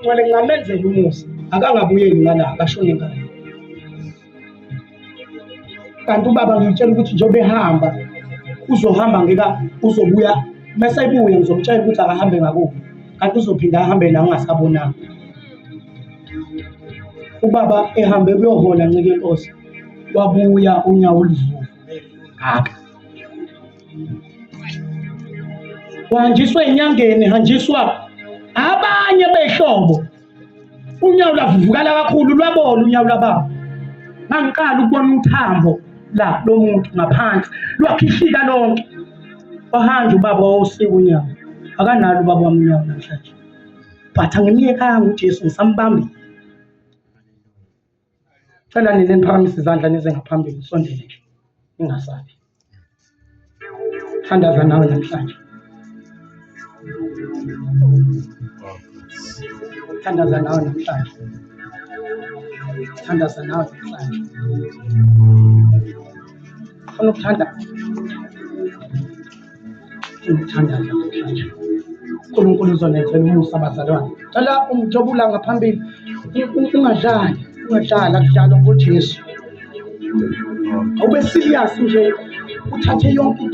ngale ngamenzela umusa akangabuyeli ngala akashone ngalo. Kanti ubaba ngitshela ukuthi njengoba ehamba uzohamba ngeka uzobuya bese ebuye ngizomtshela ukuthi akahambe ngakubo kanti uzophinda ahambe la ngingasabonanga. Ubaba ehambe kuyohola ncike inkosi wabuya unyawo oluvuvu ngaka wahanjiswa enyangeni hanjiswa abanye behlobo unyawo lavuvukala kakhulu lwabola unyawo lababa ngangiqala ukubona uthambo la lomuntu ngaphansi lwakhishika lonke wahanja ubaba wawusika unyawo akanalo ubaba wami unyawo namhlanje but angimyekanga uJesu ngisambambile. Cela nini niphakamise izandla nize ngaphambili sondele nje ningasabi. Thandaza nawe namhlanje. Thandaza nawe namhlanje. Thandaza nawe namhlanje. Ufuna ukuthanda? Uthandaza namhlanje. uNkulunkulu uzonenzela umusa abazalwane. Cela umjobula ngaphambili ungadlali kudlalwa ngoJesu. Awube serious nje uthathe yonke into